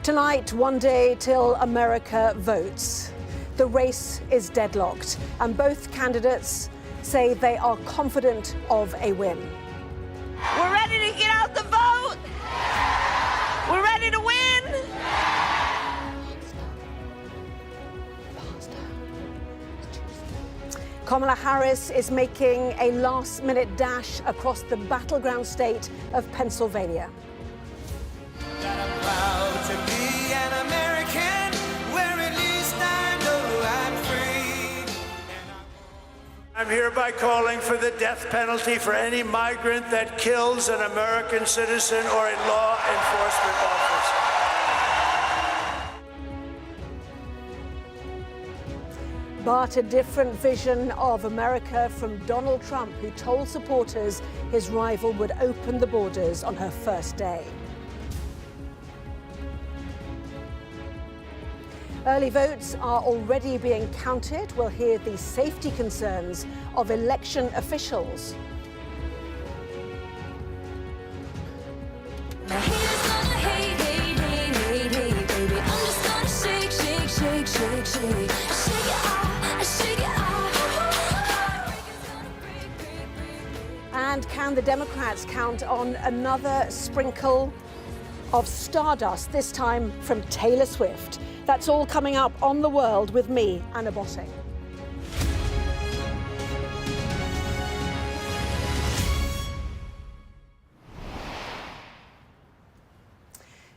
Tonight, one day till America votes. The race is deadlocked, and both candidates say they are confident of a win. We're ready to get out the vote. We're ready to win. Kamala Harris is making a last-minute dash across the battleground state of Pennsylvania. I'm proud to be an American, where at least I know I'm free. I'm hereby calling for the death penalty for any migrant that kills an American citizen or a law enforcement officer. But a different vision of America from Donald Trump, who told supporters his rival would open the borders on her first day. Early votes are already being counted. We'll hear the safety concerns of election officials. My haters gonna hate, hate, hate, hate, hate, baby. I'm just gonna shake, shake, shake, shake, shake. Shake it off, shake it off. And can the Democrats count on another sprinkle of stardust, this time from Taylor Swift? That's all coming up on The World with me, Anna Botting.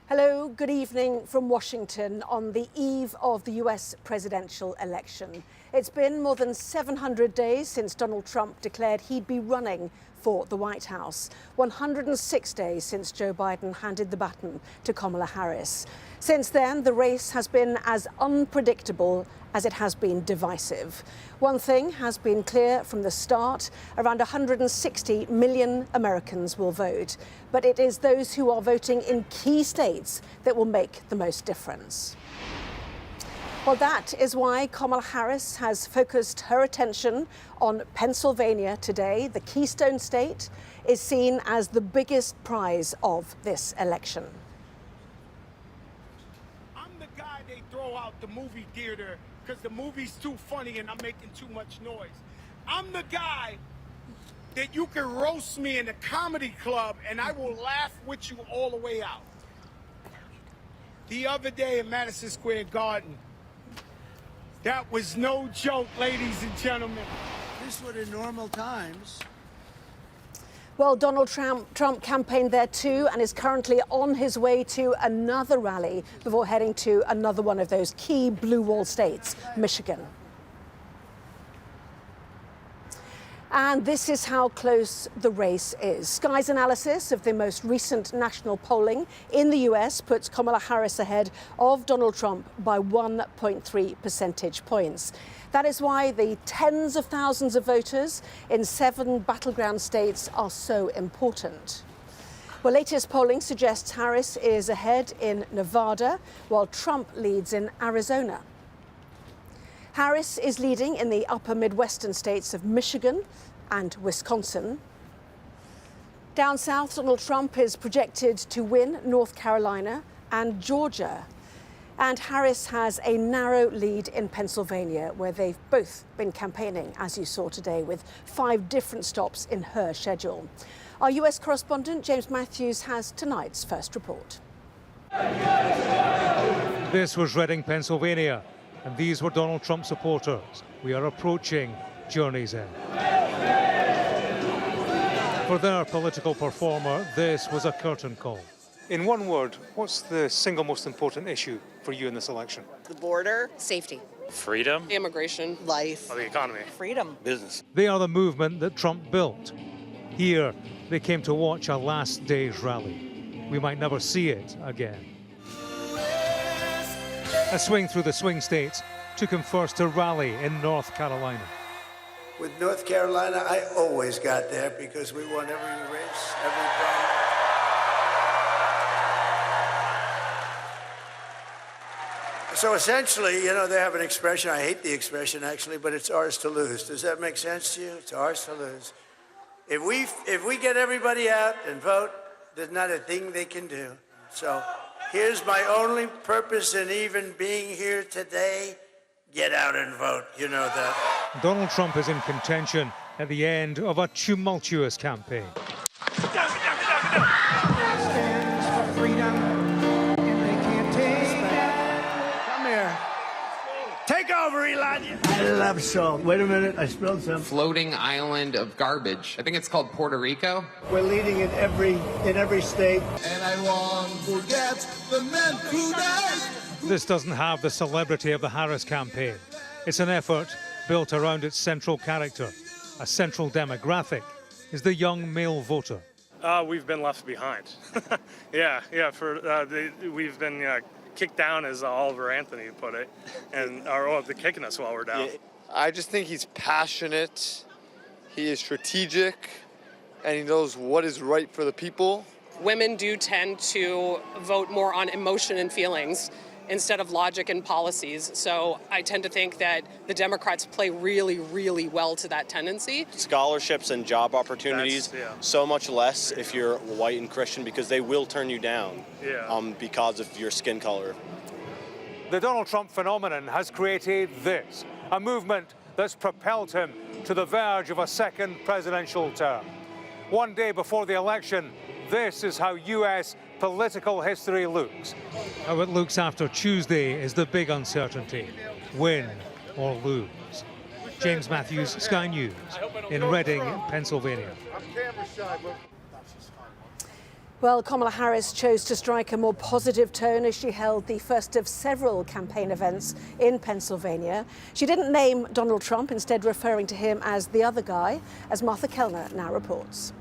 Hello, good evening from Washington on the eve of the US presidential election. It's been more than 700 days since Donald Trump declared he'd be running for the White House. 106 days since Joe Biden handed the baton to Kamala Harris. Since then, the race has been as unpredictable as it has been divisive. One thing has been clear from the start: around 160 million Americans will vote. But it is those who are voting in key states that will make the most difference. Well, that is why Kamala Harris has focused her attention on Pennsylvania today. The Keystone State is seen as the biggest prize of this election. I'm the guy they throw out the movie theater because the movie's too funny and I'm making too much noise. I'm the guy that you can roast me in a comedy club and I will laugh with you all the way out. The other day in Madison Square Garden, that was no joke, ladies and gentlemen. This would in normal times. Well, Donald Trump campaigned there too and is currently on his way to another rally before heading to another one of those key blue wall states, Michigan. And this is how close the race is. Sky's analysis of the most recent national polling in the US puts Kamala Harris ahead of Donald Trump by 1.3 percentage points. That is why the tens of thousands of voters in 7 battleground states are so important. Well, latest polling suggests Harris is ahead in Nevada, while Trump leads in Arizona. Harris is leading in the upper Midwestern states of Michigan and Wisconsin. Down south, Donald Trump is projected to win North Carolina and Georgia. And Harris has a narrow lead in Pennsylvania, where they've both been campaigning, as you saw today, with 5 different stops in her schedule. Our US correspondent, James Matthews, has tonight's first report. This was Reading, Pennsylvania, and these were Donald Trump supporters. We are approaching Journey's End. For their political performer, this was a curtain call. In one word, what's the single most important issue for you in this election? The border. Safety. Freedom. Immigration. Life. Or the economy. Freedom. Business. They are the movement that Trump built. Here, they came to watch a last day's rally. We might never see it again. A swing through the swing states took him first to rally in North Carolina. With North Carolina, I always got there because we won every race, every primary. So essentially, you know, they have an expression, I hate the expression actually, but it's ours to lose. Does that make sense to you? It's ours to lose. If we get everybody out and vote, there's not a thing they can do. So Here's my only purpose in even being here today. Get out and vote. You know that. Donald Trump is in contention at the end of a tumultuous campaign. Come here. Take over, Elijah. I love salt. Wait a minute, I spilled some. Floating island of garbage. I think it's called Puerto Rico. We're leading in every state. And I won't forget the men who died. This doesn't have the celebrity of the Harris campaign. It's an effort built around its central character. A central demographic is the young male voter. We've been left behind. We've been kicked down, as Oliver Anthony put it, and they're kicking us while we're down. I just think he's passionate, he is strategic, and he knows what is right for the people. Women do tend to vote more on emotion and feelings instead of logic and policies. So I tend to think that the Democrats play really, really well to that tendency. Scholarships and job opportunities, so much less if you're white and Christian, because they will turn you down because of your skin color. The Donald Trump phenomenon has created this, a movement that's propelled him to the verge of a second presidential term. One day before the election, this is how U.S. political history looks. How it looks after Tuesday is the big uncertainty. Win or lose. James Matthews, Sky News, in Reading, Pennsylvania. Well, Kamala Harris chose to strike a more positive tone as she held the first of several campaign events in Pennsylvania. She didn't name Donald Trump, instead referring to him as the other guy, as Martha Kellner now reports.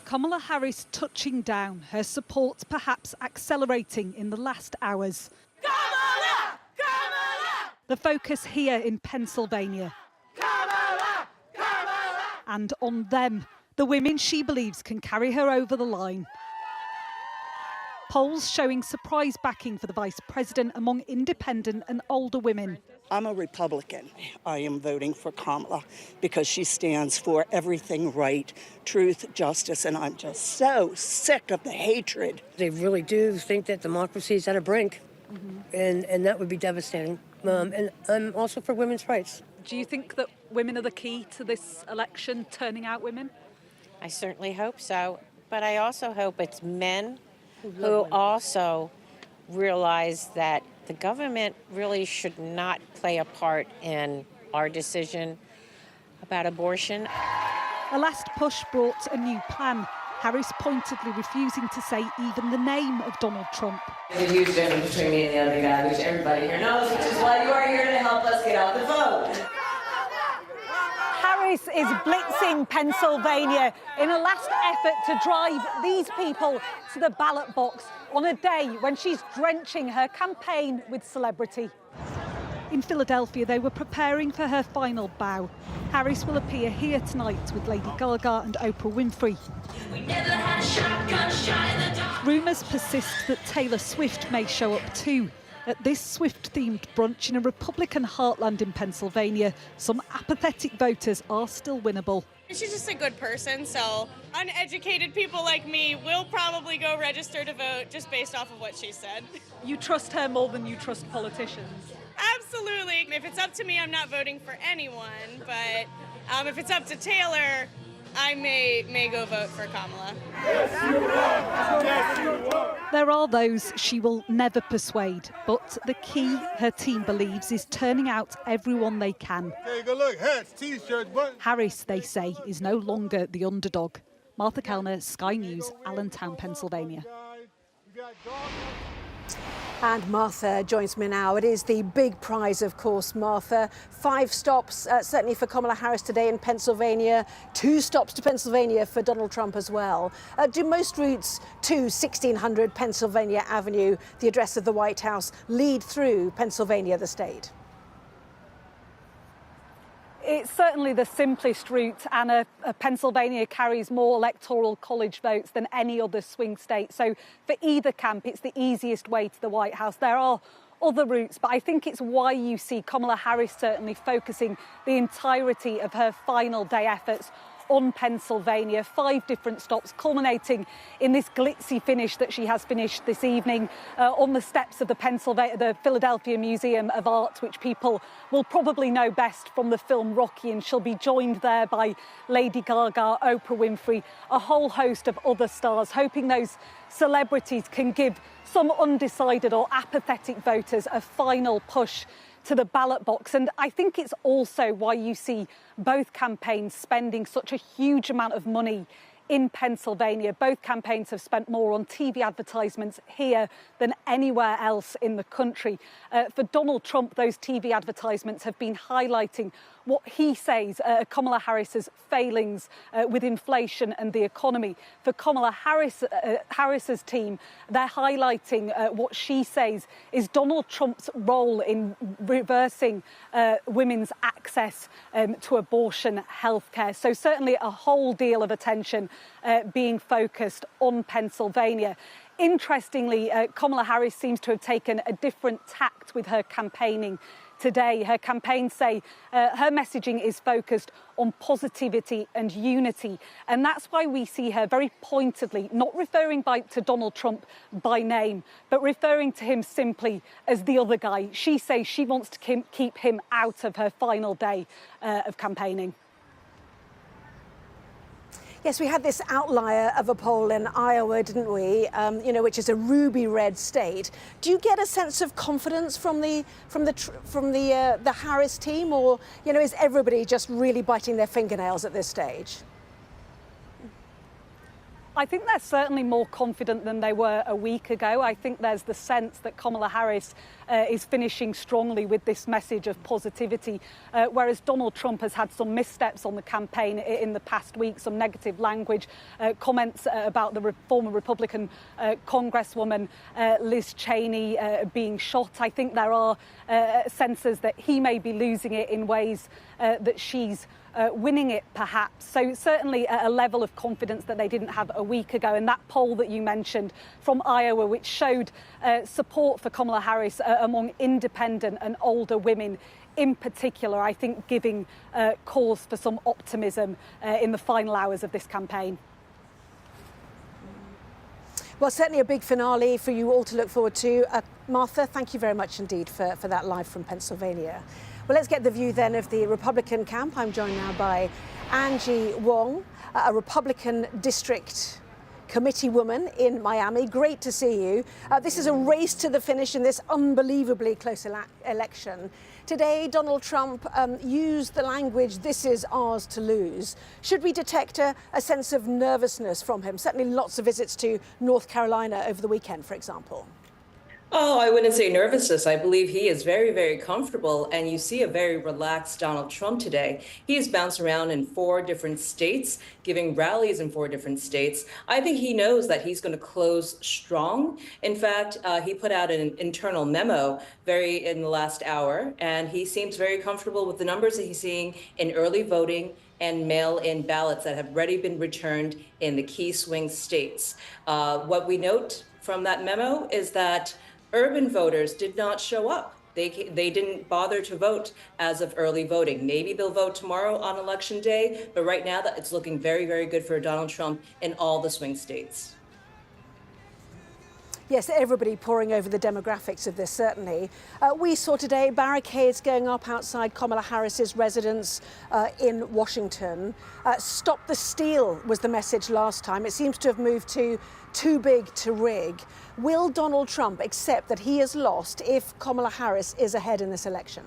Kamala Harris touching down, her support perhaps accelerating in the last hours. Kamala! Kamala! The focus here in Pennsylvania. Kamala! Kamala! And on them, the women she believes can carry her over the line. Polls showing surprise backing for the vice president among independent and older women. I'm a Republican. I am voting for Kamala because she stands for everything right, truth, justice, and I'm just so sick of the hatred. They really do think that democracy is at a brink, and that would be devastating. And I'm also for women's rights. Do you think that women are the key to this election, turning out women? I certainly hope so, but I also hope it's men who also realize that the government really should not play a part in our decision about abortion. A last push brought a new plan. Harris pointedly refusing to say even the name of Donald Trump. There's a huge difference between me and the other guy, which everybody here knows, which is why you are here to help us get out the vote. Harris is blitzing Pennsylvania in a last effort to drive these people to the ballot box on a day when she's drenching her campaign with celebrity. In Philadelphia, they were preparing for her final bow. Harris will appear here tonight with Lady Gaga and Oprah Winfrey. Rumours persist that Taylor Swift may show up too. At this Swift-themed brunch in a Republican heartland in Pennsylvania, some apathetic voters are still winnable. She's just a good person, so uneducated people like me will probably go register to vote just based off of what she said. You trust her more than you trust politicians? Absolutely. If it's up to me, I'm not voting for anyone, but if it's up to Taylor, I may go vote for Kamala. There are those she will never persuade, but the key, her team believes, is turning out everyone they can. Take a look, hats, t-shirts, buttons. Harris, they say, is no longer the underdog. Martha Kellner, Sky News, Allentown, Pennsylvania. And Martha joins me now. It is the big prize, of course, Martha. 5 stops, certainly for Kamala Harris today in Pennsylvania. 2 stops to Pennsylvania for Donald Trump as well. Do most routes to 1600 Pennsylvania Avenue, the address of the White House, lead through Pennsylvania, the state? It's certainly the simplest route, and Pennsylvania carries more electoral college votes than any other swing state. So for either camp, it's the easiest way to the White House. There are other routes, but I think it's why you see Kamala Harris certainly focusing the entirety of her final day efforts on Pennsylvania, 5 different stops, culminating in this glitzy finish that she has finished this evening on the steps of the Philadelphia Museum of Art, which people will probably know best from the film Rocky, and she'll be joined there by Lady Gaga, Oprah Winfrey, a whole host of other stars, hoping those celebrities can give some undecided or apathetic voters a final push to the ballot box. And I think it's also why you see both campaigns spending such a huge amount of money in Pennsylvania. Both campaigns have spent more on TV advertisements here than anywhere else in the country. For Donald Trump, those TV advertisements have been highlighting what he says are Kamala Harris's failings with inflation and the economy. For Kamala Harris's team, they're highlighting what she says is Donald Trump's role in reversing women's access to abortion healthcare. So certainly a whole deal of attention being focused on Pennsylvania. Interestingly, Kamala Harris seems to have taken a different tact with her campaigning today. Her campaigns say her messaging is focused on positivity and unity. And that's why we see her very pointedly not referring to Donald Trump by name, but referring to him simply as the other guy. She says she wants to keep him out of her final day of campaigning. Yes, we had this outlier of a poll in Iowa, didn't we? Which is a ruby red state. Do you get a sense of confidence from the Harris team, or is everybody just really biting their fingernails at this stage? I think they're certainly more confident than they were a week ago. I think there's the sense that Kamala Harris is finishing strongly with this message of positivity, whereas Donald Trump has had some missteps on the campaign in the past week, some negative language, comments about the former Republican Congresswoman Liz Cheney being shot. I think there are senses that he may be losing it in ways that she's winning it, perhaps. So certainly a level of confidence that they didn't have a week ago. And that poll that you mentioned from Iowa, which showed support for Kamala Harris among independent and older women in particular, I think giving cause for some optimism in the final hours of this campaign. Well, certainly a big finale for you all to look forward to. Martha, thank you very much indeed for that live from Pennsylvania. Well, let's get the view then of the Republican camp. I'm joined now by Angie Wong, a Republican district committee woman in Miami. Great to see you. This is a race to the finish in this unbelievably close election. Today, Donald Trump used the language, "This is ours to lose." Should we detect a sense of nervousness from him? Certainly lots of visits to North Carolina over the weekend, for example. Oh, I wouldn't say nervousness. I believe he is very, very comfortable. And you see a very relaxed Donald Trump today. He's bounced around in 4 different states, giving rallies in 4 different states. I think he knows that he's going to close strong. In fact, he put out an internal memo in the last hour, and he seems very comfortable with the numbers that he's seeing in early voting and mail-in ballots that have already been returned in the key swing states. What we note from that memo is that urban voters did not show up. They didn't bother to vote as of early voting. Maybe they'll vote tomorrow on Election Day, but right now it's looking very, very good for Donald Trump in all the swing states. Yes, everybody poring over the demographics of this, certainly. We saw today barricades going up outside Kamala Harris's residence in Washington. Stop the steal was the message last time. It seems to have moved to too big to rig. Will Donald Trump accept that he has lost if Kamala Harris is ahead in this election?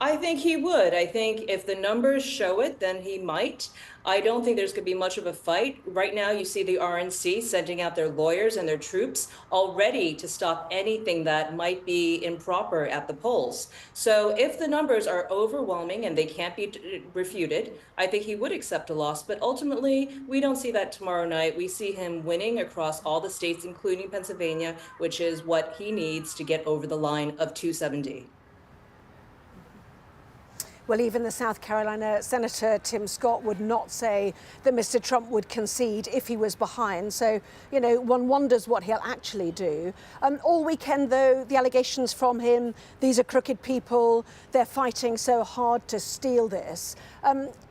I think he would. I think if the numbers show it, then he might. I don't think there's going to be much of a fight. Right now, you see the RNC sending out their lawyers and their troops already to stop anything that might be improper at the polls. So if the numbers are overwhelming and they can't be refuted, I think he would accept a loss. But ultimately, we don't see that tomorrow night. We see him winning across all the states, including Pennsylvania, which is what he needs to get over the line of 270. Well, even the South Carolina Senator Tim Scott would not say that Mr. Trump would concede if he was behind. So, you know, one wonders what he'll actually do. All weekend, though, the allegations from him, these are crooked people, they're fighting so hard to steal this.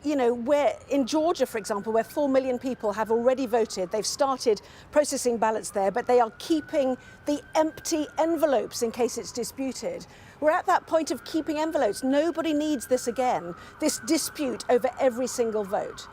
You know, where in Georgia, for example, where 4 million people have already voted, they've started processing ballots there, but they are keeping the empty envelopes in case it's disputed. We're at that point of keeping envelopes. Nobody needs this again, this dispute over every single vote.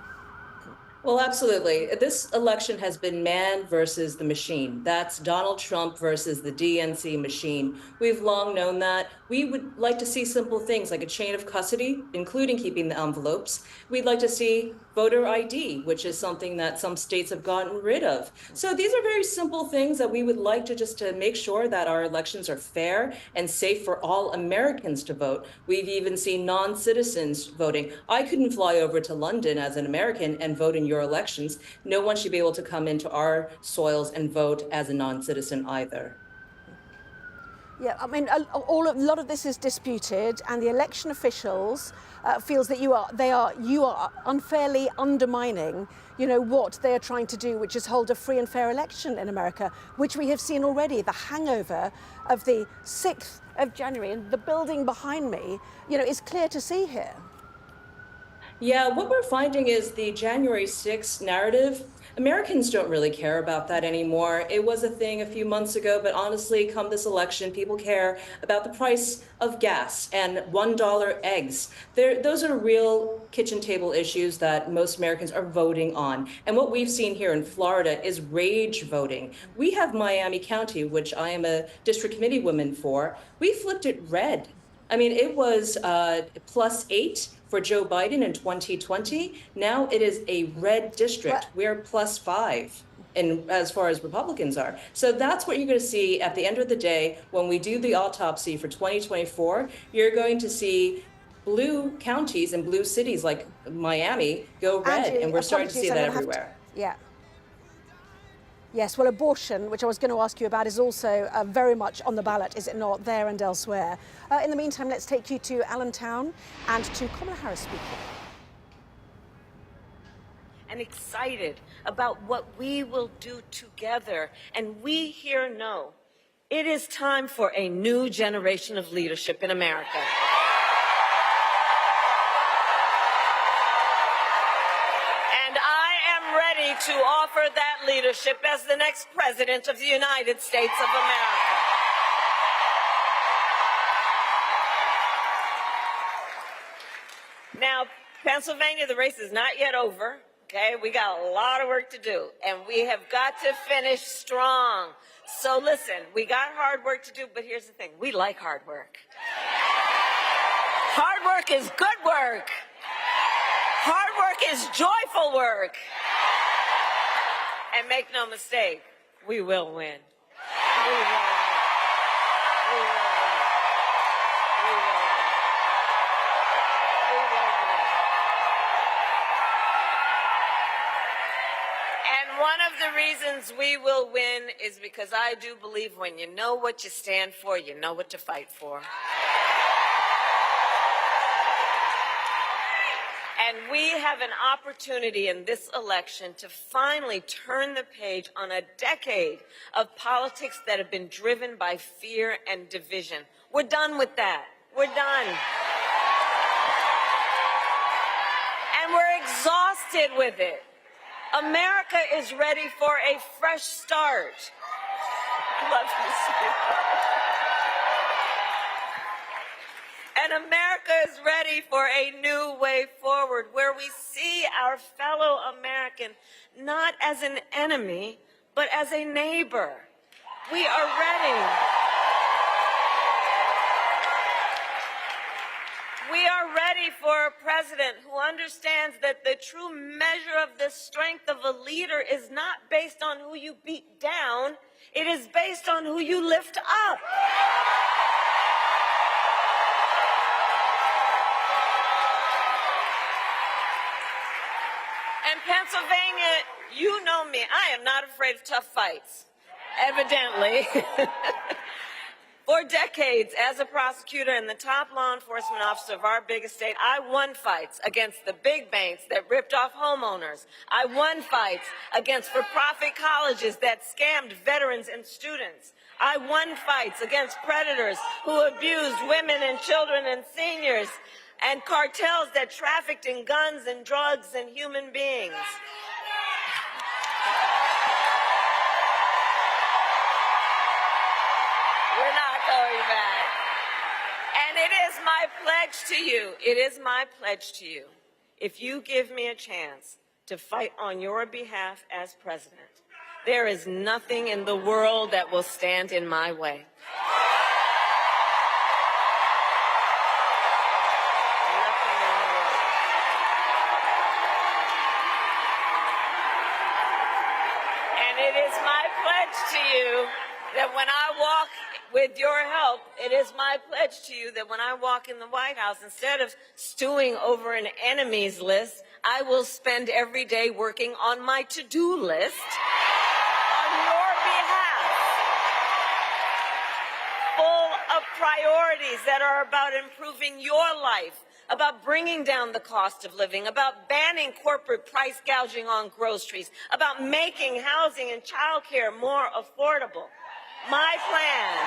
Well, absolutely. This election has been man versus the machine. That's Donald Trump versus the DNC machine. We've long known that. We would like to see simple things like a chain of custody, including keeping the envelopes. We'd like to see voter ID, which is something that some states have gotten rid of. So these are very simple things that we would like to just to make sure that our elections are fair and safe for all Americans to vote. We've even seen non-citizens voting. I couldn't fly over to London as an American and vote in your elections. No one should be able to come into our soils and vote as a non-citizen either. Yeah, I mean, a lot of this is disputed, and the election officials feels that you are unfairly undermining, you know, what they are trying to do, which is hold a free and fair election in America, which we have seen already. The hangover of the 6th of January, and the building behind me, you know, is clear to see here. Yeah, what we're finding is the January 6th narrative. Americans don't really care about that anymore. It was a thing a few months ago, but honestly, come this election, people care about the price of gas and $1 eggs. Those are real kitchen table issues that most Americans are voting on. And what we've seen here in Florida is rage voting. We have Miami County, which I am a district committee woman for. We flipped it red. I mean, it was +8 for Joe Biden in 2020. Now it is a red district. We're +5 as far as Republicans are. So that's what you're going to see at the end of the day when we do the autopsy for 2024. You're going to see blue counties and blue cities like Miami go red, Angie, and we're starting to see that everywhere. Yeah. Yes, well, abortion, which I was going to ask you about, is also very much on the ballot, is it not, there and elsewhere. In the meantime, let's take you to Allentown and to Kamala Harris speaking. And excited about what we will do together. And we here know it is time for a new generation of leadership in America. To offer that leadership as the next president of the United States of America. Now, Pennsylvania, the race is not yet over, okay? We got a lot of work to do, and we have got to finish strong. So listen, we got hard work to do, but here's the thing. We like hard work. Hard work is good work. Hard work is joyful work. And make no mistake, we will win. We will win. We will win. We will win. We will win. And one of the reasons we will win is because I do believe when you know what you stand for, you know what to fight for. And we have an opportunity in this election to finally turn the page on a decade of politics that have been driven by fear and division. We're done with that. We're done. And we're exhausted with it. America is ready for a fresh start. Love you, sweetheart. And America is ready for a new way forward where we see our fellow American not as an enemy, but as a neighbor. We are ready. We are ready for a president who understands that the true measure of the strength of a leader is not based on who you beat down, it is based on who you lift up. And Pennsylvania, you know me, I am not afraid of tough fights, evidently. For decades, as a prosecutor and the top law enforcement officer of our biggest state, I won fights against the big banks that ripped off homeowners. I won fights against for-profit colleges that scammed veterans and students. I won fights against predators who abused women and children and seniors, and cartels that trafficked in guns and drugs and human beings. We're not going back. And it is my pledge to you, it is my pledge to you, if you give me a chance to fight on your behalf as president, there is nothing in the world that will stand in my way. Nothing in the world. And it is my pledge to you that when I walk, with your help, it is my pledge to you that when I walk in the White House, instead of stewing over an enemies list, I will spend every day working on my to-do list on your behalf, full of priorities that are about improving your life, about bringing down the cost of living, about banning corporate price gouging on groceries, about making housing and childcare more affordable. My plan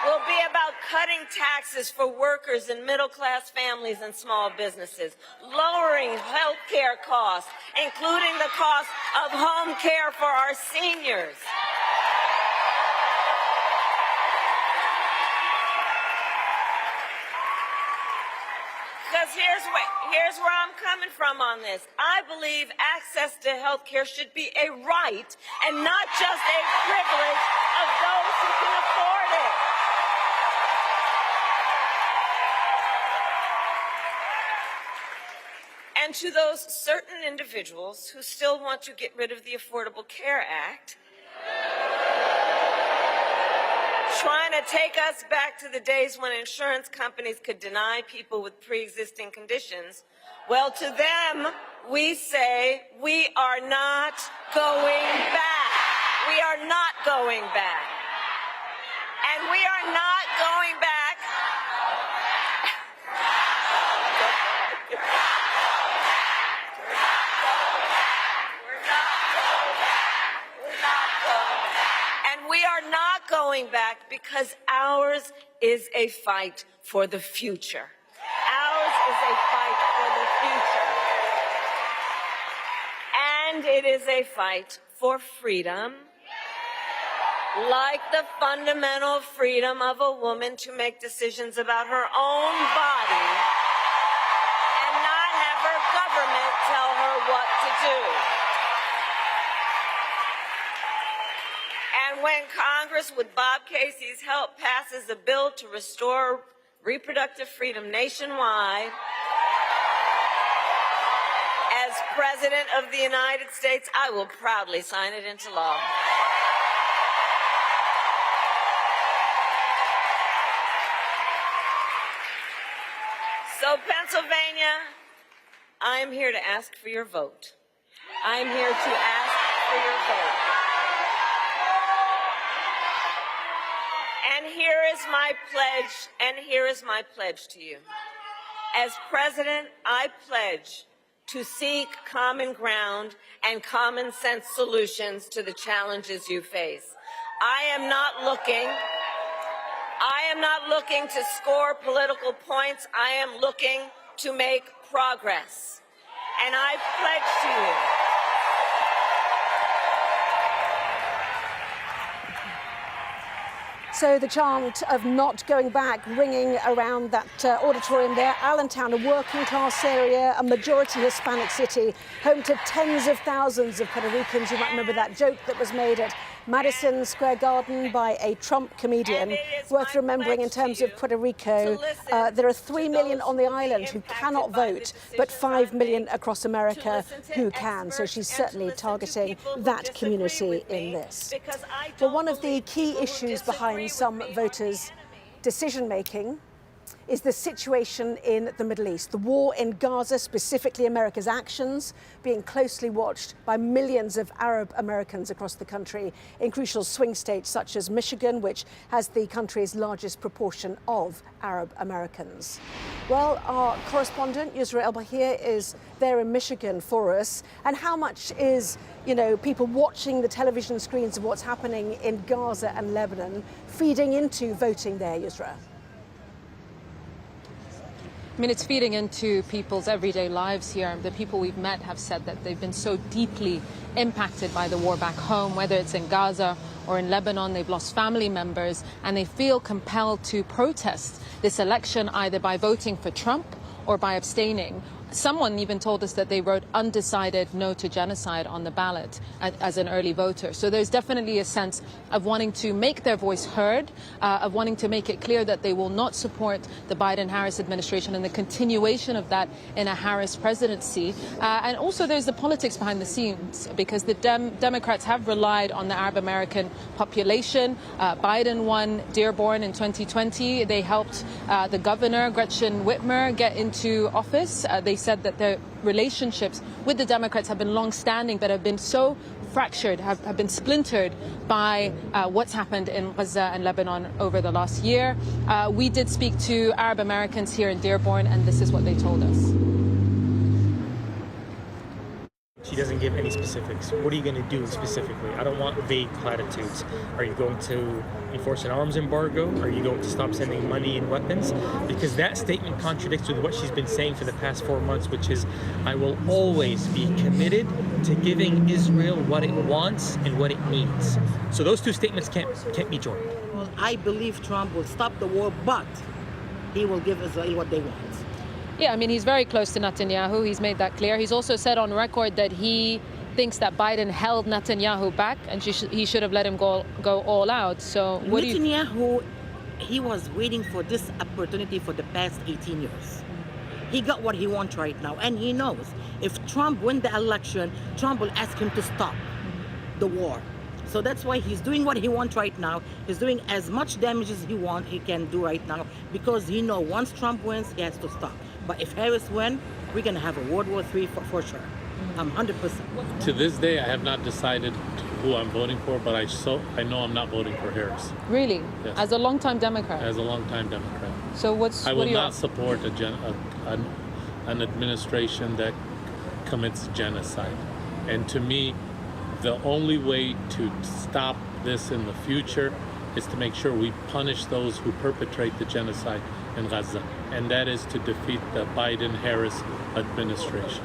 will be about cutting taxes for workers and middle-class families and small businesses, lowering health care costs, including the cost of home care for our seniors. Because here's where I'm coming from on this. I believe access to health care should be a right and not just a privilege of those who can afford it. And to those certain individuals who still want to get rid of the Affordable Care Act, trying to take us back to the days when insurance companies could deny people with pre-existing conditions, well, to them, we say we are not going back. We are not going back. And we are not going back. And we are not going back because ours is a fight for the future. Ours is a fight for the future. And it is a fight for freedom, like the fundamental freedom of a woman to make decisions about her own body and not have her government tell her what to do. And when Congress, with Bob Casey's help, passes a bill to restore reproductive freedom nationwide, as President of the United States, I will proudly sign it into law. So, Pennsylvania, I am here to ask for your vote. I am here to ask for your vote. And here is my pledge to you. As President, I pledge to seek common ground and common sense solutions to the challenges you face. I am not looking to score political points. I am looking to make progress. And I pledge to you So the chant of not going back ringing around that auditorium there, Allentown, a working class area, a majority Hispanic city, home to tens of thousands of Puerto Ricans. You might remember that joke that was made at Madison Square Garden by a Trump comedian. Worth remembering in terms of Puerto Rico, there are 3 million on the island who cannot vote, but 5 million across America who can. So she's certainly targeting that community in this. Well, one of the key issues behind some voters' decision-making is the situation in the Middle East. The war in Gaza, specifically America's actions, being closely watched by millions of Arab Americans across the country in crucial swing states such as Michigan, which has the country's largest proportion of Arab Americans. Well, our correspondent, Yusra El-Bahir, is there in Michigan for us. And how much is, people watching the television screens of what's happening in Gaza and Lebanon feeding into voting there, Yusra? I mean, it's feeding into people's everyday lives here. The people we've met have said that they've been so deeply impacted by the war back home, whether it's in Gaza or in Lebanon. They've lost family members, and they feel compelled to protest this election either by voting for Trump or by abstaining. Someone even told us that they wrote undecided no to genocide on the ballot as an early voter. So there's definitely a sense of wanting to make their voice heard, of wanting to make it clear that they will not support the Biden-Harris administration and the continuation of that in a Harris presidency. And also there's the politics behind the scenes, because the Democrats have relied on the Arab American population. Biden won Dearborn in 2020. They helped the governor, Gretchen Whitmer, get into office. They said that their relationships with the Democrats have been long-standing, but have been so fractured, have been splintered by what's happened in Gaza and Lebanon over the last year. We did speak to Arab Americans here in Dearborn, and this is what they told us. She doesn't give any specifics. What are you going to do specifically? I don't want vague platitudes. Are you going to enforce an arms embargo? Are you going to stop sending money and weapons? Because that statement contradicts with what she's been saying for the past 4 months, which is, I will always be committed to giving Israel what it wants and what it needs. So those two statements can't be joined. Well, I believe Trump will stop the war, but he will give Israel what they want. Yeah, I mean, he's very close to Netanyahu. He's made that clear. He's also said on record that he thinks that Biden held Netanyahu back, and he should have let him go all out. So what Netanyahu, he was waiting for this opportunity for the past 18 years. He got what he wants right now, and he knows if Trump wins the election, Trump will ask him to stop the war. So that's why he's doing what he wants right now. He's doing as much damage as he can do right now, because he knows once Trump wins, he has to stop. But if Harris wins, we're going to have a World War III for sure. I'm 100%. To this day, I have not decided who I'm voting for, but I know I'm not voting for Harris. Really? Yes. As a longtime Democrat? As a longtime Democrat. So I will not support an administration that commits genocide. And to me, the only way to stop this in the future is to make sure we punish those who perpetrate the genocide in Gaza, and that is to defeat the Biden-Harris administration.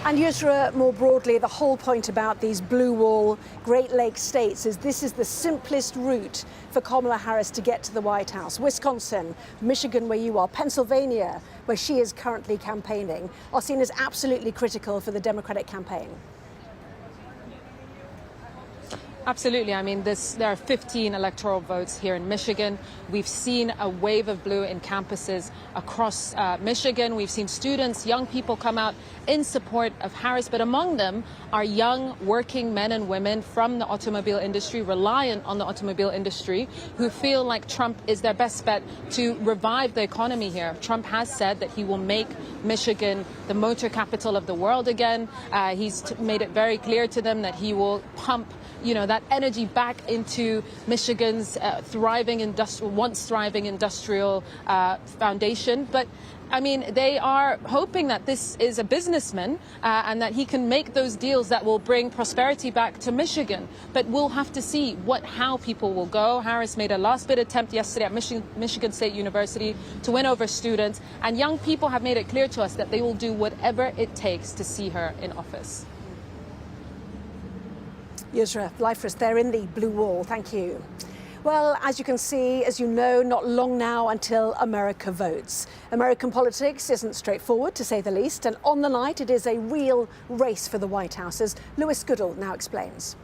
And Yusra, more broadly, the whole point about these blue wall Great Lakes states is this is the simplest route for Kamala Harris to get to the White House. Wisconsin, Michigan, where you are, Pennsylvania, where she is currently campaigning, are seen as absolutely critical for the Democratic campaign. Absolutely. I mean, there are 15 electoral votes here in Michigan. We've seen a wave of blue in campuses across Michigan. We've seen students, young people come out in support of Harris, but among them are young working men and women from the automobile industry, reliant on the automobile industry, who feel like Trump is their best bet to revive the economy here. Trump has said that he will make Michigan the motor capital of the world again. He's made it very clear to them that he will pump that energy back into Michigan's once thriving industrial foundation. But I mean, they are hoping that this is a businessman and that he can make those deals that will bring prosperity back to Michigan. But we'll have to see how people will go. Harris made a last-bid attempt yesterday at Michigan State University to win over students. And young people have made it clear to us that they will do whatever it takes to see her in office. Yusra, live for us there in the blue wall. Thank you. Well, as you can see, as you know, not long now until America votes. American politics isn't straightforward, to say the least, and on the night it is a real race for the White House, as Lewis Goodall now explains.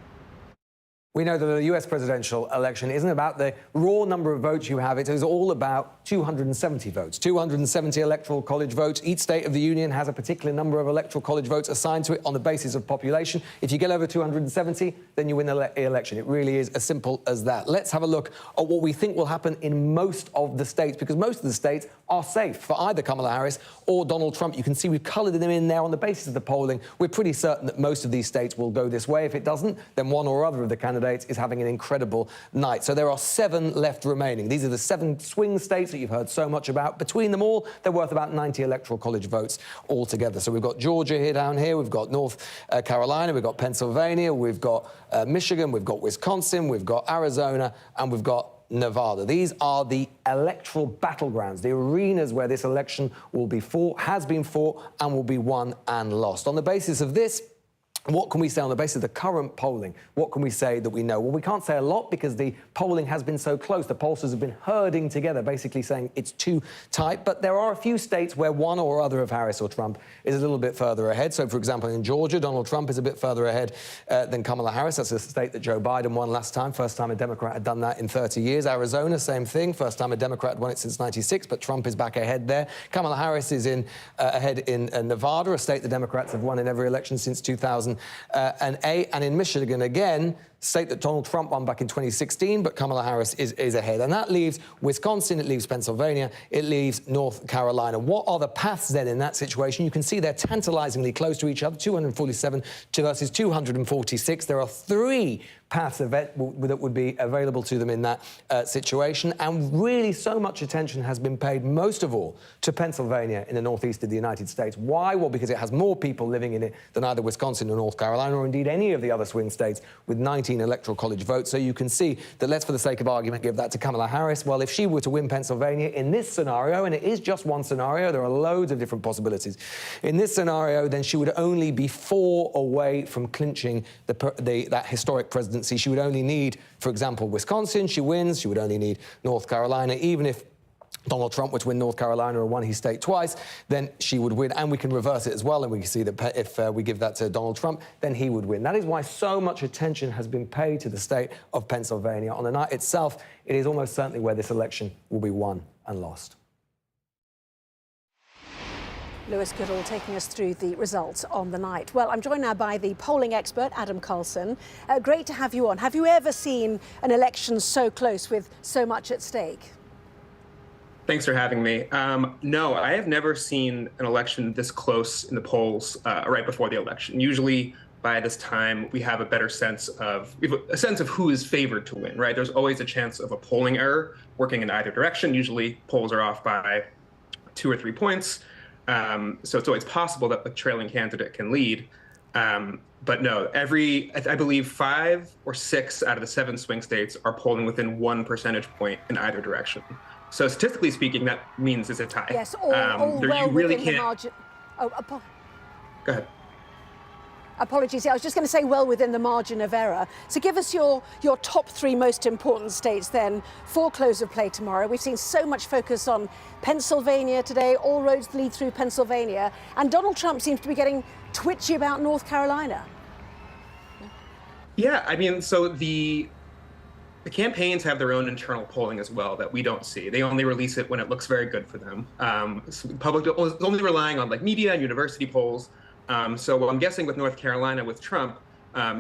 We know that the US presidential election isn't about the raw number of votes you have, it is all about 270 votes. 270 electoral college votes. Each state of the union has a particular number of electoral college votes assigned to it on the basis of population. If you get over 270, then you win the election. It really is as simple as that. Let's have a look at what we think will happen in most of the states, because most of the states are safe for either Kamala Harris or Donald Trump. You can see we've coloured them in there on the basis of the polling. We're pretty certain that most of these states will go this way. If it doesn't, then one or other of the candidates is having an incredible night. So there are 7 left remaining. These are the 7 swing states that you've heard so much about. Between them all, they're worth about 90 electoral college votes altogether. So we've got Georgia here down here, we've got North Carolina, we've got Pennsylvania, we've got Michigan, we've got Wisconsin, we've got Arizona, and we've got Nevada. These are the electoral battlegrounds, the arenas where this election will be fought, has been fought, and will be won and lost. On the basis of this, what can we say on the basis of the current polling? What can we say that we know? Well, we can't say a lot because the polling has been so close. The pollsters have been herding together, basically saying it's too tight. But there are a few states where one or other of Harris or Trump is a little bit further ahead. So, for example, in Georgia, Donald Trump is a bit further ahead than Kamala Harris. That's a state that Joe Biden won last time. First time a Democrat had done that in 30 years. Arizona, same thing. First time a Democrat had won it since 96, but Trump is back ahead there. Kamala Harris is ahead in Nevada, a state the Democrats have won in every election since 2008. And in Michigan, again, state that Donald Trump won back in 2016, but Kamala Harris is ahead. And that leaves Wisconsin, it leaves Pennsylvania, it leaves North Carolina. What are the paths then in that situation? You can see they're tantalizingly close to each other, 247 versus 246. There are 3 paths that would be available to them in that situation. And really so much attention has been paid, most of all, to Pennsylvania in the northeast of the United States. Why? Well, because it has more people living in it than either Wisconsin or North Carolina, or indeed any of the other swing states, with 19 electoral college votes. So you can see that, let's for the sake of argument give that to Kamala Harris. Well, if she were to win Pennsylvania in this scenario, and it is just one scenario, there are loads of different possibilities. In this scenario, then she would only be 4 away from clinching that historic presidency. She would only need, for example, Wisconsin, she wins. She would only need North Carolina. Even if Donald Trump were to win North Carolina or won his state twice, then she would win. And we can reverse it as well, and we can see that if we give that to Donald Trump, then he would win. That is why so much attention has been paid to the state of Pennsylvania. On the night itself, it is almost certainly where this election will be won and lost. Lewis Goodall taking us through the results on the night. Well, I'm joined now by the polling expert, Adam Coulson. Great to have you on. Have you ever seen an election so close with so much at stake? Thanks for having me. No, I have never seen an election this close in the polls right before the election. Usually by this time, we have a sense of who is favored to win, right? There's always a chance of a polling error working in either direction. Usually polls are off by 2 or 3 points. So it's always possible that the trailing candidate can lead. But no, I believe 5 or 6 out of the 7 swing states are polling within 1 percentage point in either direction. So statistically speaking, that means it's a tie. Yes, all well within the margin. Oh, go ahead. Apologies. I was just going to say well within the margin of error. So give us your top 3 most important states then for close of play tomorrow. We've seen so much focus on Pennsylvania today. All roads lead through Pennsylvania. And Donald Trump seems to be getting twitchy about North Carolina. Yeah, I mean, so the campaigns have their own internal polling as well that we don't see. They only release it when it looks very good for them. So the public is only relying on media and university polls. So I'm guessing with North Carolina, with Trump,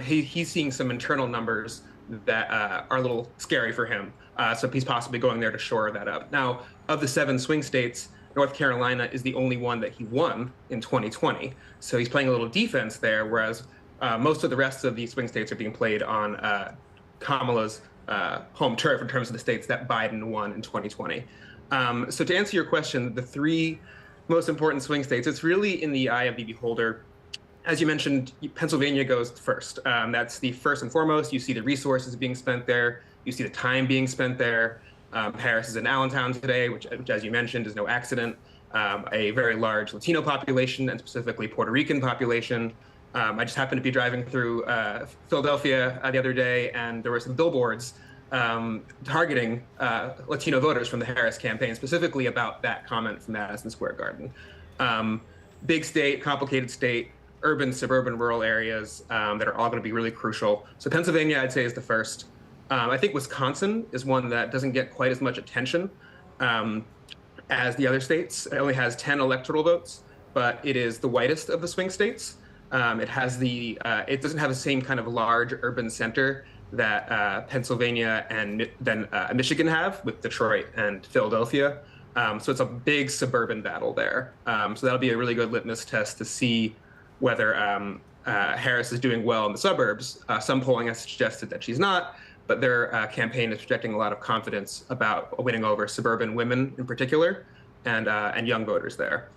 he's seeing some internal numbers that are a little scary for him. So he's possibly going there to shore that up. Now, of the 7 swing states, North Carolina is the only one that he won in 2020. So he's playing a little defense there, whereas most of the rest of the swing states are being played on Kamala's home turf in terms of the states that Biden won in 2020. So to answer your question, the 3 most important swing states, it's really in the eye of the beholder. As you mentioned, Pennsylvania goes first. That's the first and foremost. You see the resources being spent there. You see the time being spent there. Harris is in Allentown today, which as you mentioned, is no accident. A very large Latino population, and specifically Puerto Rican population. I just happened to be driving through Philadelphia the other day, and there were some billboards targeting Latino voters from the Harris campaign, specifically about that comment from Madison Square Garden. Big state, complicated state, urban, suburban, rural areas that are all going to be really crucial. So Pennsylvania, I'd say, is the first. I think Wisconsin is one that doesn't get quite as much attention. as the other states. It only has 10 electoral votes, but it is the whitest of the swing states. It doesn't have the same kind of large urban center that Pennsylvania and then Michigan have with Detroit and Philadelphia. So it's a big suburban battle there. So that'll be a really good litmus test to see whether Harris is doing well in the suburbs. Some polling has suggested that she's not, but their campaign is projecting a lot of confidence about winning over suburban women in particular and young voters there.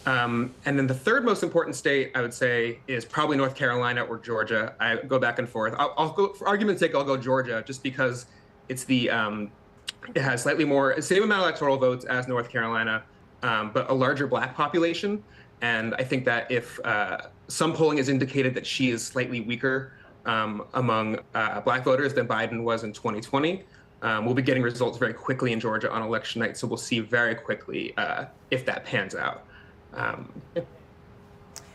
And then the third most important state, I would say, is probably North Carolina or Georgia. I go back and forth. I'll go, for argument's sake, I'll go Georgia just because it's it has slightly more, same amount of electoral votes as North Carolina, but a larger black population. And I think that if some polling has indicated that she is slightly weaker among black voters than Biden was in 2020, we'll be getting results very quickly in Georgia on election night. So we'll see very quickly if that pans out.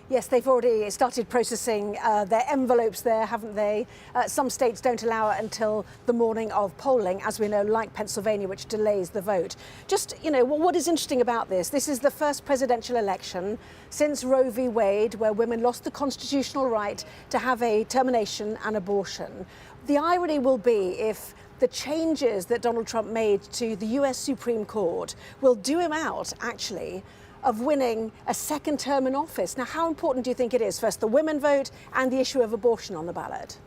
Yes, they've already started processing their envelopes there, haven't they? Some states don't allow it until the morning of polling, as we know, like Pennsylvania, which delays the vote. Just, what is interesting about this? This is the first presidential election since Roe v. Wade, where women lost the constitutional right to have a termination and abortion. The irony will be if the changes that Donald Trump made to the US Supreme Court will do him out, actually, of winning a second term in office. Now, how important do you think it is, first the women vote and the issue of abortion on the ballot?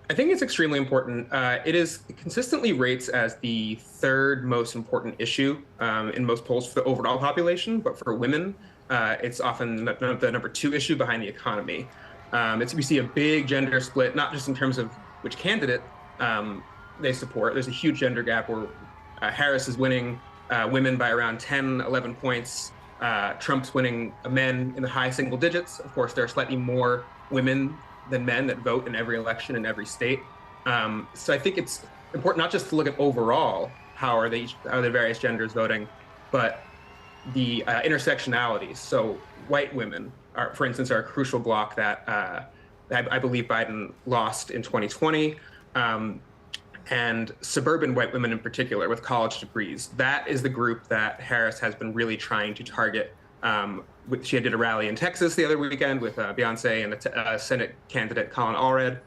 I think it's extremely important. It consistently rates as the third most important issue in most polls for the overall population, but for women, it's often the number 2 issue behind the economy. We see a big gender split, not just in terms of which candidate they support. There's a huge gender gap where Harris is winning women by around 10, 11 points. Trump's winning men in the high single digits. Of course, there are slightly more women than men that vote in every election in every state. So I think it's important not just to look at overall how are the various genders voting, but the intersectionalities. So white women, for instance, are a crucial block that I believe Biden lost in 2020. And suburban white women in particular with college degrees. That is the group that Harris has been really trying to target. She did a rally in Texas the other weekend with Beyonce and the Senate candidate Colin Allred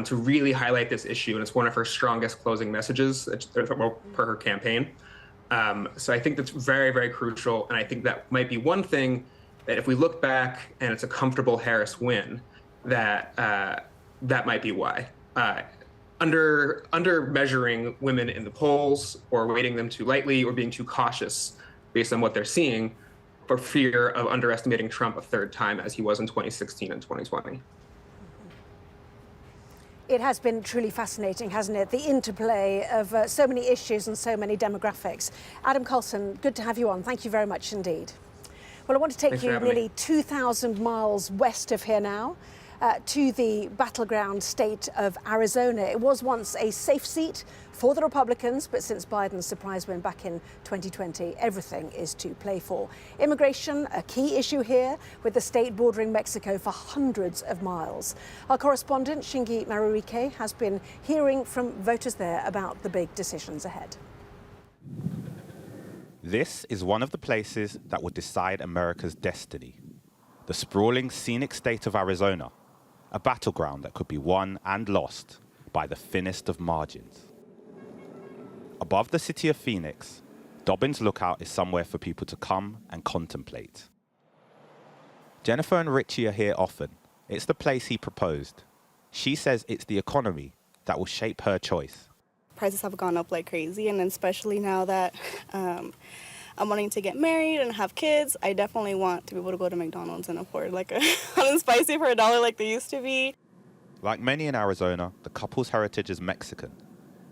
to really highlight this issue. And it's one of her strongest closing messages per her campaign. So I think that's very, very crucial. And I think that might be one thing that if we look back and it's a comfortable Harris win, that might be why. Under measuring women in the polls or weighting them too lightly or being too cautious based on what they're seeing for fear of underestimating Trump a third time as he was in 2016 and 2020. It has been truly fascinating, hasn't it? The interplay of so many issues and so many demographics. Adam Coulson, good to have you on. Thank you very much indeed. Well, I want to take you nearly 2,000 miles west of here now. To the battleground state of Arizona. It was once a safe seat for the Republicans, but since Biden's surprise win back in 2020, everything is to play for. Immigration, a key issue here, with the state bordering Mexico for hundreds of miles. Our correspondent, Shingi Marurike, has been hearing from voters there about the big decisions ahead. This is one of the places that would decide America's destiny. The sprawling, scenic state of Arizona. A battleground that could be won and lost by the thinnest of margins. Above the city of Phoenix, Dobbins Lookout is somewhere for people to come and contemplate. Jennifer and Richie are here often. It's the place he proposed. She says it's the economy that will shape her choice. Prices have gone up like crazy, and especially now that I'm wanting to get married and have kids, I definitely want to be able to go to McDonald's and afford like a hot and spicy for $1 like they used to be. Like many in Arizona, the couple's heritage is Mexican.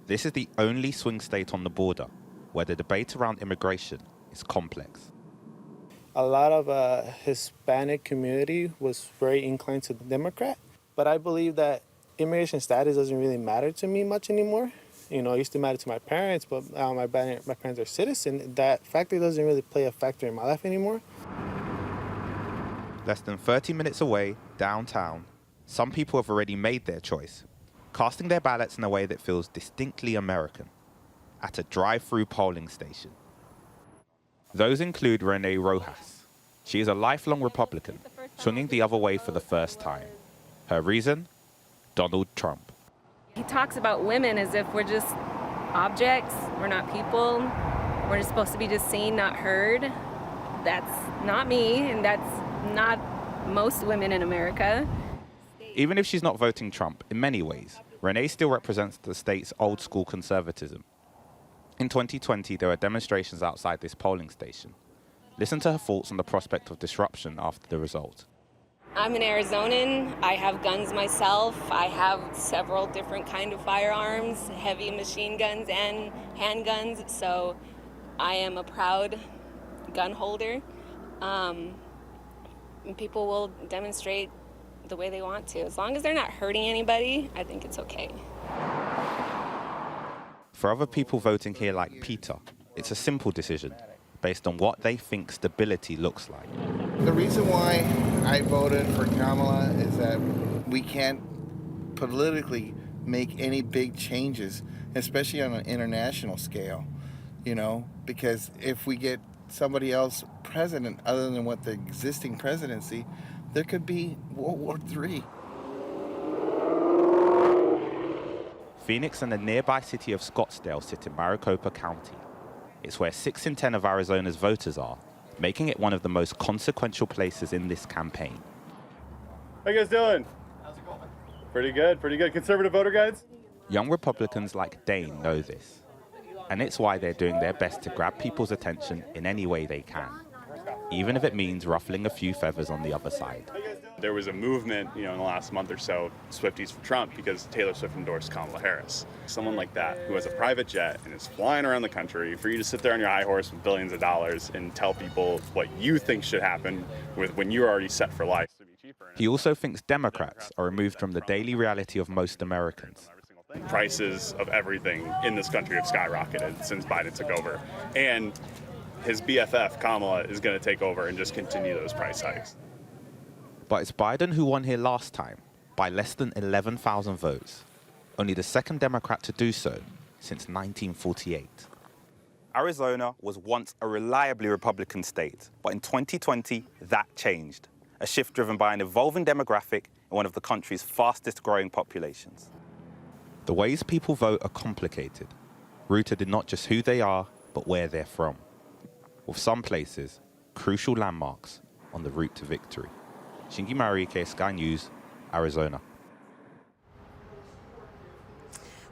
This is the only swing state on the border where the debate around immigration is complex. A lot of Hispanic community was very inclined to the Democrat, but I believe that immigration status doesn't really matter to me much anymore. It used to matter to my parents, but my parents are citizens. That factor doesn't really play a factor in my life anymore. Less than 30 minutes away, downtown, some people have already made their choice, casting their ballots in a way that feels distinctly American. at a drive-through polling station. Those include Renee Rojas. She is a lifelong Republican, swinging the other way for the first time. Her reason? Donald Trump. He talks about women as if we're just objects, we're not people, we're just supposed to be just seen, not heard. That's not me, and that's not most women in America. Even if she's not voting Trump, in many ways, Renee still represents the state's old-school conservatism. In 2020, there were demonstrations outside this polling station. Listen to her thoughts on the prospect of disruption after the result. I'm an Arizonan. I have guns myself. I have several different kind of firearms, heavy machine guns and handguns, so I am a proud gun holder. And people will demonstrate the way they want to. As long as they're not hurting anybody, I think it's okay. For other people voting here like Peter, it's a simple decision based on what they think stability looks like. The reason why I voted for Kamala is that we can't politically make any big changes, especially on an international scale, you know, because if we get somebody else president other than what the existing presidency, there could be World War III. Phoenix and the nearby city of Scottsdale sit in Maricopa County. It's where 6 in 10 of Arizona's voters are, making it one of the most consequential places in this campaign. How you guys doing? How's it going? Pretty good, pretty good. Conservative voter guides? Young Republicans like Dane know this, and it's why they're doing their best to grab people's attention in any way they can, even if it means ruffling a few feathers on the other side. There was a movement, in the last month or so, Swifties for Trump, because Taylor Swift endorsed Kamala Harris. Someone like that, who has a private jet and is flying around the country, for you to sit there on your high horse with billions of dollars and tell people what you think should happen when you're already set for life. He also thinks Democrats are removed from the daily reality of most Americans. Prices of everything in this country have skyrocketed since Biden took over. And his BFF, Kamala, is going to take over and just continue those price hikes. But it's Biden who won here last time by less than 11,000 votes, only the second Democrat to do so since 1948. Arizona was once a reliably Republican state, but in 2020, that changed. A shift driven by an evolving demographic and one of the country's fastest growing populations. The ways people vote are complicated, rooted in not just who they are, but where they're from. With some places, crucial landmarks on the route to victory. Shingi Marike, Sky News, Arizona.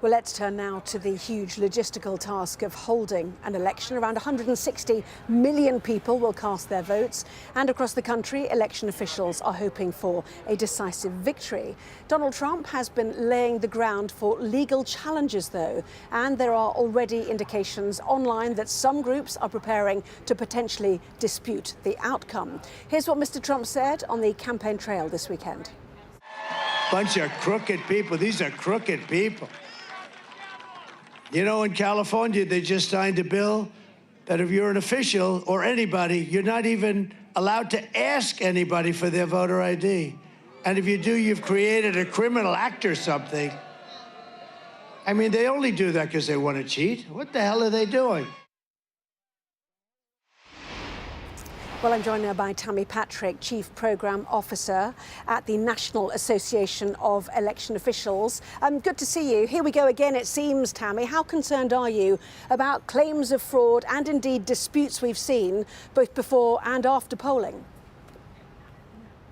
Well, let's turn now to the huge logistical task of holding an election. Around 160 million people will cast their votes. And across the country, election officials are hoping for a decisive victory. Donald Trump has been laying the ground for legal challenges, though. And there are already indications online that some groups are preparing to potentially dispute the outcome. Here's what Mr. Trump said on the campaign trail this weekend. Bunch of crooked people. These are crooked people. You know, in California, they just signed a bill that if you're an official or anybody, you're not even allowed to ask anybody for their voter ID. And if you do, you've created a criminal act or something. I mean, they only do that because they want to cheat. What the hell are they doing? Well, I'm joined now by Tammy Patrick, Chief Programme Officer at the National Association of Election Officials. Good to see you. Here we go again, it seems, Tammy. How concerned are you about claims of fraud and indeed disputes we've seen both before and after polling?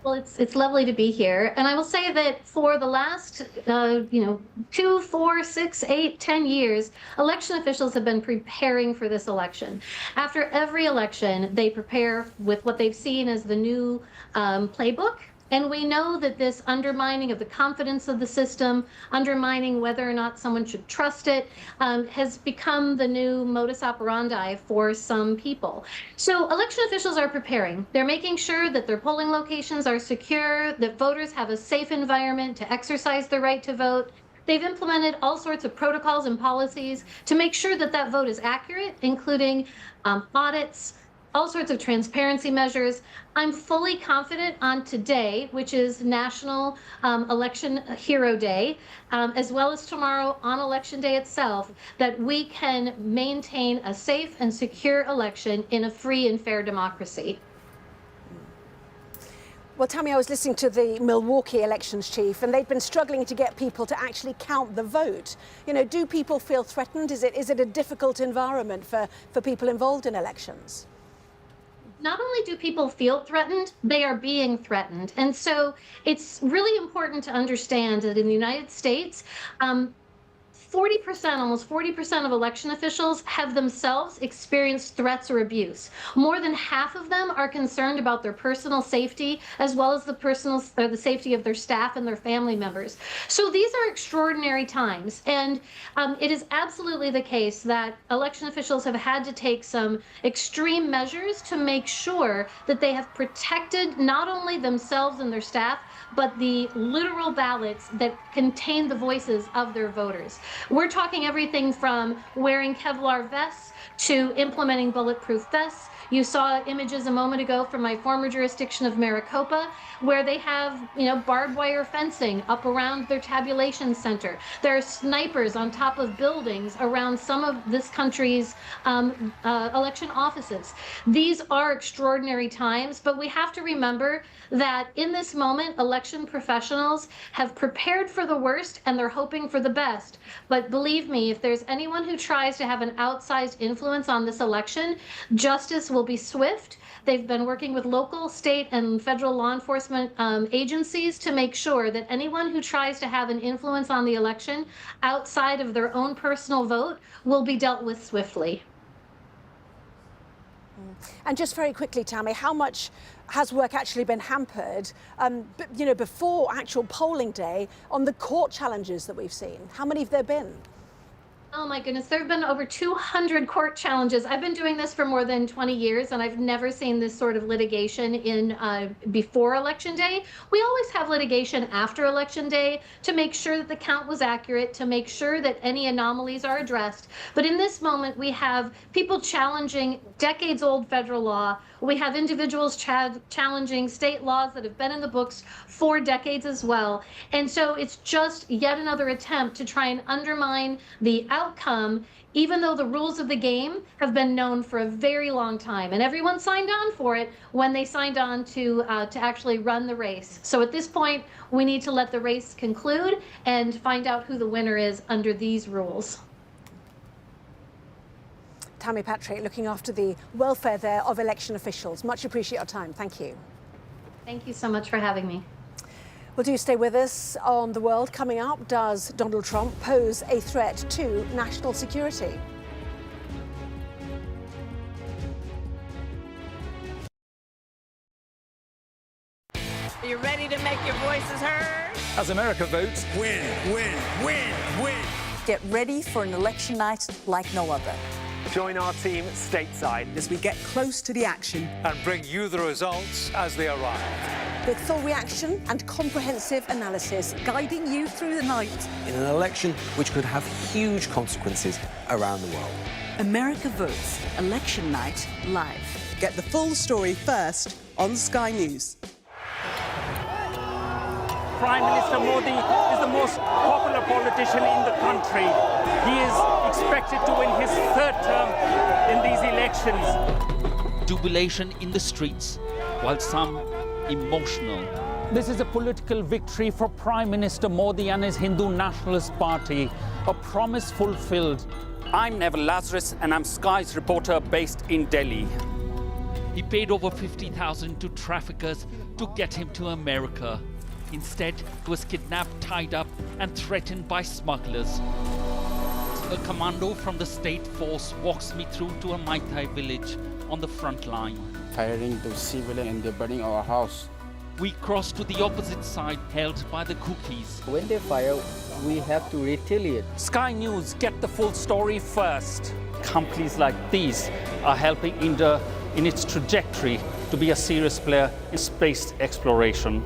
Well, it's lovely to be here. And I will say that for the last, 2, 4, 6, 8, 10 years, election officials have been preparing for this election. After every election, they prepare with what they've seen as the new playbook. And we know that this undermining of the confidence of the system, undermining whether or not someone should trust it, has become the new modus operandi for some people. So election officials are preparing. They're making sure that their polling locations are secure, that voters have a safe environment to exercise their right to vote. They've implemented all sorts of protocols and policies to make sure that that vote is accurate, including audits, all sorts of transparency measures. I'm fully confident on today, which is National Election Hero Day, as well as tomorrow on Election Day itself, that we can maintain a safe and secure election in a free and fair democracy. Well, Tammy, I was listening to the Milwaukee elections chief, and they'd been struggling to get people to actually count the vote. You know, do people feel threatened? Is it a difficult environment for people involved in elections? Not only do people feel threatened, they are being threatened. And so it's really important to understand that in the United States, 40%, almost 40% of election officials have themselves experienced threats or abuse. More than half of them are concerned about their personal safety, as well as the safety of their staff and their family members. So these are extraordinary times, and it is absolutely the case that election officials have had to take some extreme measures to make sure that they have protected not only themselves and their staff, but the literal ballots that contain the voices of their voters. We're talking everything from wearing Kevlar vests to implementing bulletproof vests. You saw images a moment ago from my former jurisdiction of Maricopa, where they have, barbed wire fencing up around their tabulation center. There are snipers on top of buildings around some of this country's election offices. These are extraordinary times, but we have to remember that in this moment, election professionals have prepared for the worst and they're hoping for the best. But believe me, if there's anyone who tries to have an outsized influence on this election, justice will be swift. They've been working with local, state, and federal law enforcement agencies to make sure that anyone who tries to have an influence on the election outside of their own personal vote will be dealt with swiftly. And just very quickly, Tammy, how much has work actually been hampered, before actual polling day on the court challenges that we've seen? How many have there been? Oh my goodness, there have been over 200 court challenges. I've been doing this for more than 20 years, and I've never seen this sort of litigation before Election Day. We always have litigation after Election Day to make sure that the count was accurate, to make sure that any anomalies are addressed. But in this moment, we have people challenging decades-old federal law. We have individuals challenging state laws that have been in the books for decades as well. And so it's just yet another attempt to try and undermine the outcome, even though the rules of the game have been known for a very long time. And everyone signed on for it when they signed on to actually run the race. So at this point, we need to let the race conclude and find out who the winner is under these rules. Tammy Patrick, looking after the welfare there of election officials. Much appreciate your time. Thank you. Thank you so much for having me. Well, do stay with us. On The World coming up, does Donald Trump pose a threat to national security? Are you ready to make your voices heard? As America votes, Win, win, win, win. Get ready for an election night like no other. Join our team stateside as we get close to the action and bring you the results as they arrive. With full reaction and comprehensive analysis, guiding you through the night in an election which could have huge consequences around the world. America Votes, Election Night Live. Get the full story first on Sky News. Prime Minister Modi is the most popular politician in the country. He is expected to win his third term in these elections. Jubilation in the streets, while some emotional. This is a political victory for Prime Minister Modi and his Hindu Nationalist Party, a promise fulfilled. I'm Neville Lazarus, and I'm Sky's reporter based in Delhi. He paid over $50,000 to traffickers to get him to America. Instead, he was kidnapped, tied up, and threatened by smugglers. A commando from the state force walks me through to a Mai Tai village on the front line. Firing the civilian and they're burning our house. We cross to the opposite side, held by the cookies. When they fire, we have to retaliate. Sky News, get the full story first. Companies like these are helping India in its trajectory to be a serious player in space exploration.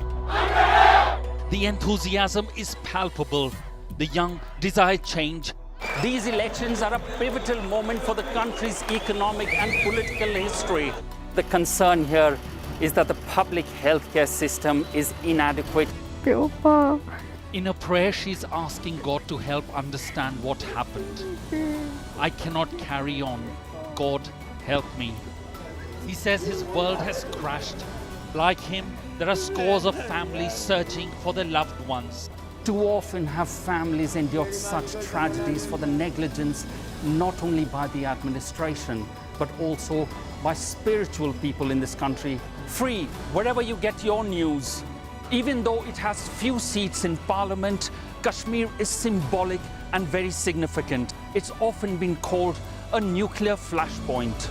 The enthusiasm is palpable. The young desire change. These elections are a pivotal moment for the country's economic and political history. The concern here is that the public healthcare system is inadequate. In a prayer, she's asking God to help understand what happened. I cannot carry on. God, help me. He says his world has crashed. Like him, there are scores of families searching for their loved ones. Too often have families endured such tragedies for the negligence not only by the administration, but also by spiritual people in this country. Free wherever you get your news. Even though it has few seats in Parliament, Kashmir is symbolic and very significant. It's often been called a nuclear flashpoint.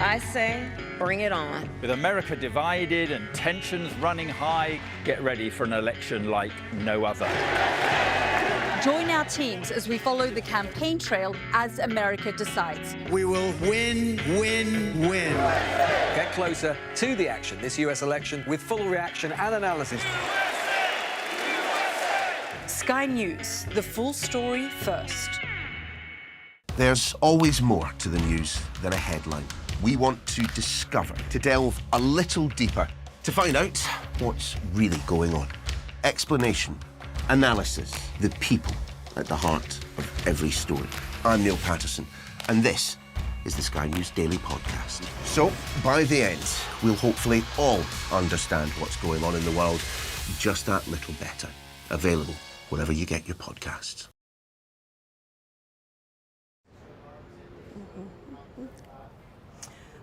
I say, bring it on. With America divided and tensions running high, get ready for an election like no other. Join our teams as we follow the campaign trail as America decides. We will win, win, win. Get closer to the action this US election with full reaction and analysis. Sky News, the full story first. There's always more to the news than a headline. We want to discover, to delve a little deeper, to find out what's really going on. Explanation, analysis, the people at the heart of every story. I'm Neil Patterson, and this is the Sky News Daily Podcast. So, by the end, we'll hopefully all understand what's going on in the world just that little better. Available wherever you get your podcasts.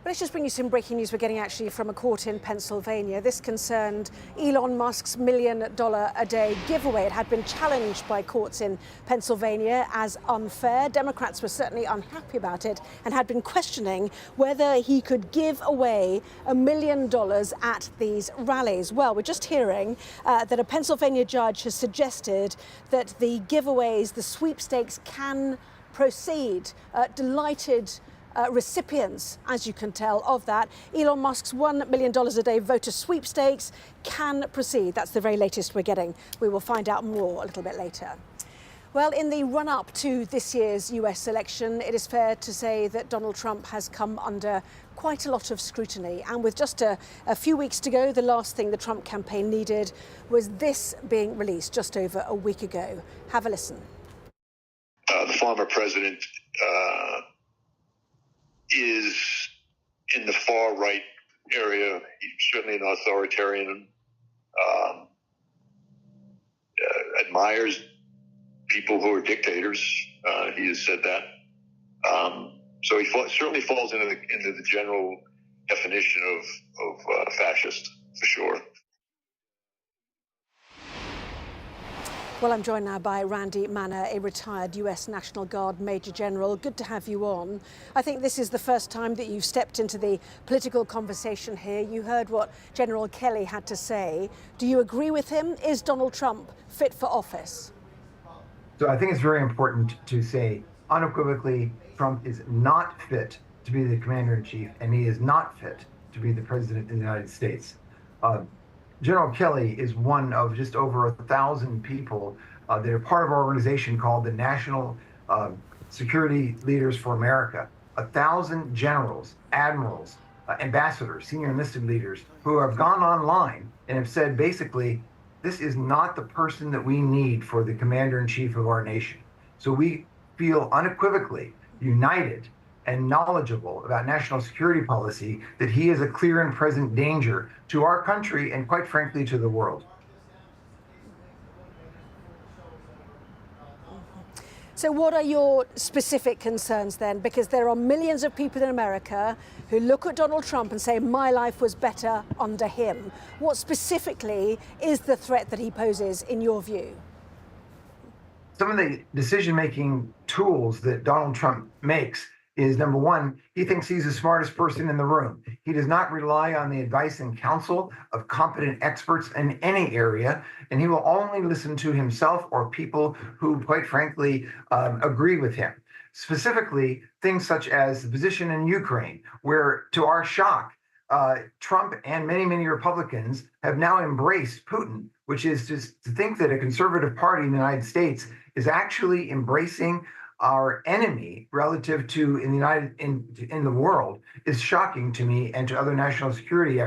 Let's just bring you some breaking news we're getting actually from a court in Pennsylvania. This concerned Elon Musk's $1 million a day giveaway. It had been challenged by courts in Pennsylvania as unfair. Democrats were certainly unhappy about it and had been questioning whether he could give away $1 million at these rallies. Well, we're just hearing that a Pennsylvania judge has suggested that the giveaways, the sweepstakes can proceed. Delighted recipients, as you can tell, of that. Elon Musk's $1 million a day voter sweepstakes can proceed. That's the very latest we're getting. We will find out more a little bit later. Well, in the run-up to this year's US election, it is fair to say that Donald Trump has come under quite a lot of scrutiny. And with just a few weeks to go, the last thing the Trump campaign needed was this being released just over a week ago. Have a listen. The former president is in the far right area. He's certainly an authoritarian, admires people who are dictators. He has said that. So he certainly falls into the general definition of fascist, for sure. Well, I'm joined now by Randy Manor, a retired US National Guard Major General. Good to have you on. I think this is the first time that you've stepped into the political conversation here. You heard what General Kelly had to say. Do you agree with him? Is Donald Trump fit for office? So I think it's very important to say unequivocally, Trump is not fit to be the commander-in-chief, and he is not fit to be the president of the United States. General Kelly is one of just over 1,000 people that are part of our organization called the National Security Leaders for America. 1,000 generals, admirals, ambassadors, senior enlisted leaders who have gone online and have said basically, this is not the person that we need for the commander-in-chief of our nation. So we feel unequivocally united and knowledgeable about national security policy, that he is a clear and present danger to our country and, quite frankly, to the world. So what are your specific concerns then? Because there are millions of people in America who look at Donald Trump and say, my life was better under him. What specifically is the threat that he poses in your view? Some of the decision-making tools that Donald Trump makes is, number one, he thinks he's the smartest person in the room. He does not rely on the advice and counsel of competent experts in any area, and he will only listen to himself or people who, quite frankly, agree with him. Specifically, things such as the position in Ukraine, where, to our shock, Trump and many, many Republicans have now embraced Putin, which is just to think that a conservative party in the United States is actually embracing our enemy relative to in the world is shocking to me and to other national security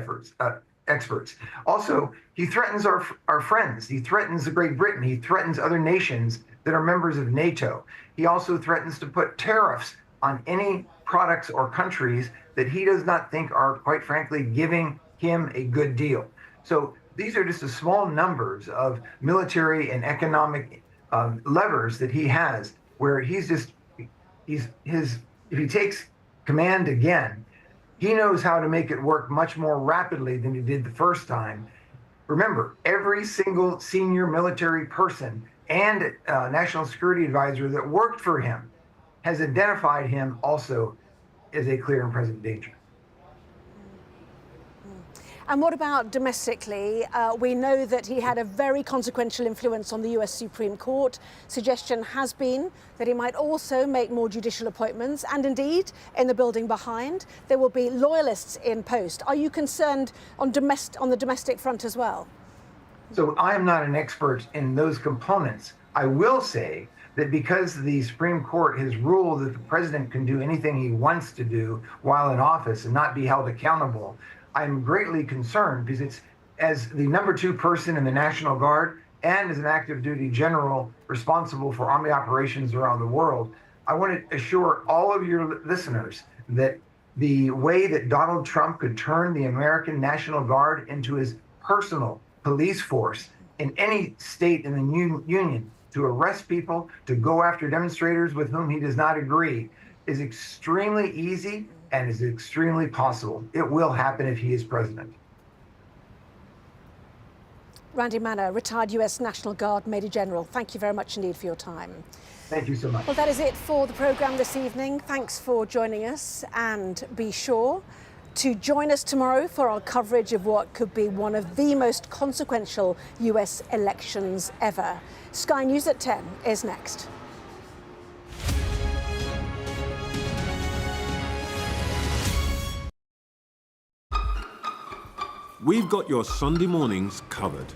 experts. Also, he threatens our friends. He threatens Great Britain. He threatens other nations that are members of NATO. He also threatens to put tariffs on any products or countries that he does not think are, quite frankly, giving him a good deal. So these are just the small numbers of military and economic levers that he has, where if he takes command again, he knows how to make it work much more rapidly than he did the first time. Remember, every single senior military person and national security advisor that worked for him has identified him also as a clear and present danger. And what about domestically? We know that he had a very consequential influence on the US Supreme Court. Suggestion has been that he might also make more judicial appointments. And indeed, in the building behind, there will be loyalists in post. Are you concerned on the domestic front as well? So I am not an expert in those components. I will say that because the Supreme Court has ruled that the president can do anything he wants to do while in office and not be held accountable, I'm greatly concerned because it's, as the #2 person in the National Guard and as an active duty general responsible for Army operations around the world, I want to assure all of your listeners that the way that Donald Trump could turn the American National Guard into his personal police force in any state in the Union to arrest people, to go after demonstrators with whom he does not agree, is extremely easy and is extremely possible. It will happen if he is president. Randy Manor, retired US National Guard Major General, thank you very much indeed for your time. Thank you so much. Well, that is it for the programme this evening. Thanks for joining us, and be sure to join us tomorrow for our coverage of what could be one of the most consequential US elections ever. Sky News at 10 is next. We've got your Sunday mornings covered.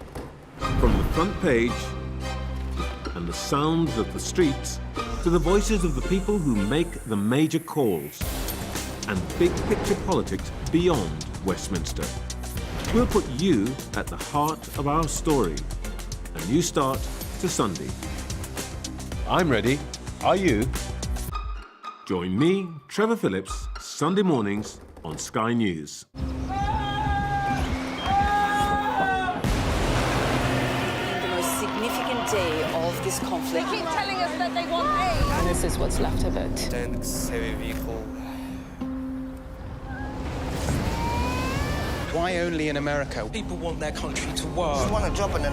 From the front page and the sounds of the streets to the voices of the people who make the major calls and big picture politics beyond Westminster. We'll put you at the heart of our story. A new start to Sunday. I'm ready. Are you? Join me, Trevor Phillips, Sunday mornings on Sky News. Day of this conflict. They keep telling us that they want aid. And this is what's left of it. Tanks, heavy vehicle. Why only in America? People want their country to work. You want to jump in the